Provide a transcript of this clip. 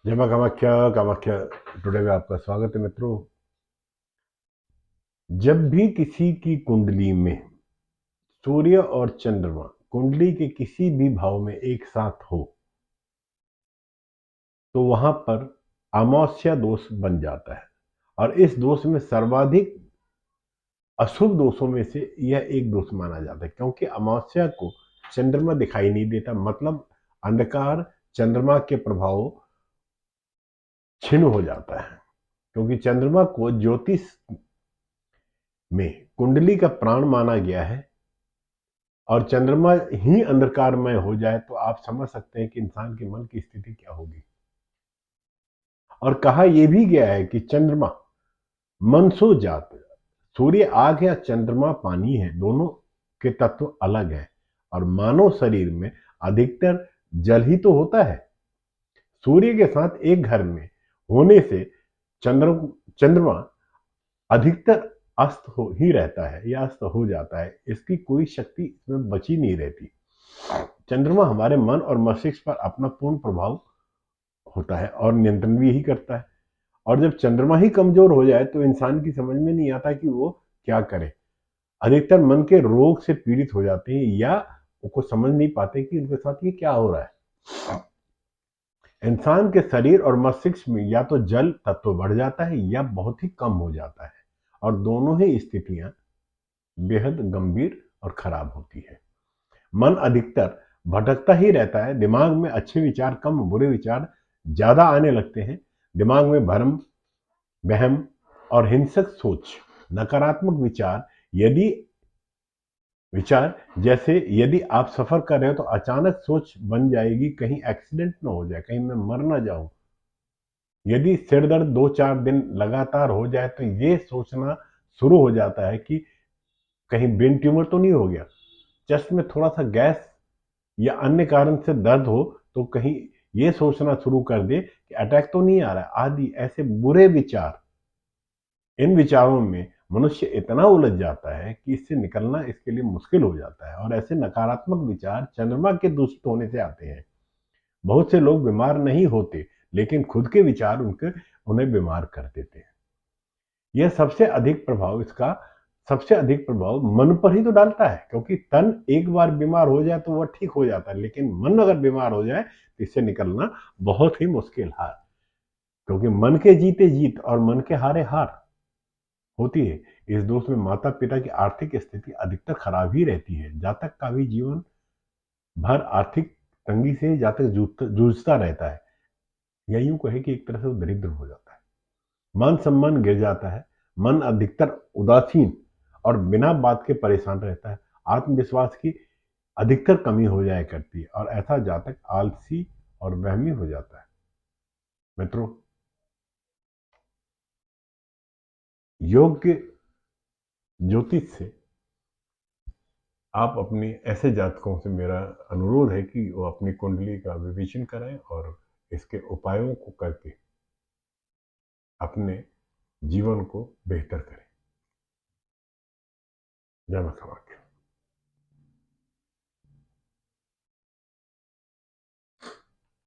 जय मां कामाख्या कामाख्या टुडे में आपका स्वागत है मित्रों। जब भी किसी की कुंडली में सूर्य और चंद्रमा कुंडली के किसी भी भाव में एक साथ हो तो वहां पर अमावस्या दोष बन जाता है। और इस दोष में सर्वाधिक अशुभ दोषों में से यह एक दोष माना जाता है, क्योंकि अमावस्या को चंद्रमा दिखाई नहीं देता, मतलब अंधकार चंद्रमा के प्रभाव क्षीण हो जाता है। क्योंकि चंद्रमा को ज्योतिष में कुंडली का प्राण माना गया है, और चंद्रमा ही अंधकारमय हो जाए तो आप समझ सकते हैं कि इंसान के मन की स्थिति क्या होगी। और कहा यह भी गया है कि चंद्रमा मनसो जात, सूर्य आग है, चंद्रमा पानी है, दोनों के तत्व अलग है। और मानव शरीर में अधिकतर जल ही तो होता है। सूर्य के साथ एक घर में होने से चंद्रमा अधिकतर अस्त हो ही रहता है या अस्त हो जाता है, इसकी कोई शक्ति इसमें बची नहीं रहती। चंद्रमा हमारे मन और मस्तिष्क पर अपना पूर्ण प्रभाव होता है और नियंत्रण भी यही करता है। और जब चंद्रमा ही कमजोर हो जाए तो इंसान की समझ में नहीं आता कि वो क्या करे। अधिकतर मन के रोग से पीड़ित हो जाते हैं या उनको समझ नहीं पाते कि उनके साथ ये क्या हो रहा है। इंसान के शरीर और मस्तिष्क में या तो जल तत्व बढ़ जाता है या बहुत ही कम हो जाता है, और दोनों ही स्थितियां बेहद गंभीर और खराब होती है। मन अधिकतर भटकता ही रहता है, दिमाग में अच्छे विचार कम, बुरे विचार ज्यादा आने लगते हैं। दिमाग में भ्रम, वहम और हिंसक सोच, नकारात्मक विचार, यदि विचार जैसे यदि आप सफर कर रहे हो तो अचानक सोच बन जाएगी कहीं एक्सीडेंट ना हो जाए, कहीं मैं मर ना जाऊं। यदि सिर दर्द 2-4 दिन लगातार हो जाए तो ये सोचना शुरू हो जाता है कि कहीं ब्रेन ट्यूमर तो नहीं हो गया। चेस्ट में थोड़ा सा गैस या अन्य कारण से दर्द हो तो कहीं ये सोचना शुरू कर दे कि अटैक तो नहीं आ रहा है, आदि ऐसे बुरे विचार। इन विचारों में मनुष्य इतना उलझ जाता है कि इससे निकलना इसके लिए मुश्किल हो जाता है। और ऐसे नकारात्मक विचार चंद्रमा के दूषित होने से आते हैं। बहुत से लोग बीमार नहीं होते, लेकिन खुद के विचार उन्हें बीमार कर देते हैं। यह सबसे अधिक प्रभाव मन पर ही तो डालता है, क्योंकि तन एक बार बीमार हो जाए तो वह ठीक हो जाता है, लेकिन मन अगर बीमार हो जाए तो इससे निकलना बहुत ही मुश्किल है। क्योंकि मन के जीते जीत और मन के हारे हार होती है। इस दोष में माता पिता की आर्थिक स्थिति अधिकतर खराब ही रहती है। जातक का भी जीवन भर आर्थिक तंगी से जातक जूझता रहता है, या यूं कहे कि एक तरह से वो दरिद्र हो जाता है। मान सम्मान गिर जाता है। मन अधिकतर उदासीन और बिना बात के परेशान रहता है। आत्मविश्वास की अधिकतर कमी हो जाया करती है, और ऐसा जातक आलसी और वहमी हो जाता है। मित्रों, योग्य ज्योतिष से आप अपने ऐसे जातकों से मेरा अनुरोध है कि वो अपनी कुंडली का विवेचन कराएं और इसके उपायों को करके अपने जीवन को बेहतर करें। जय माता।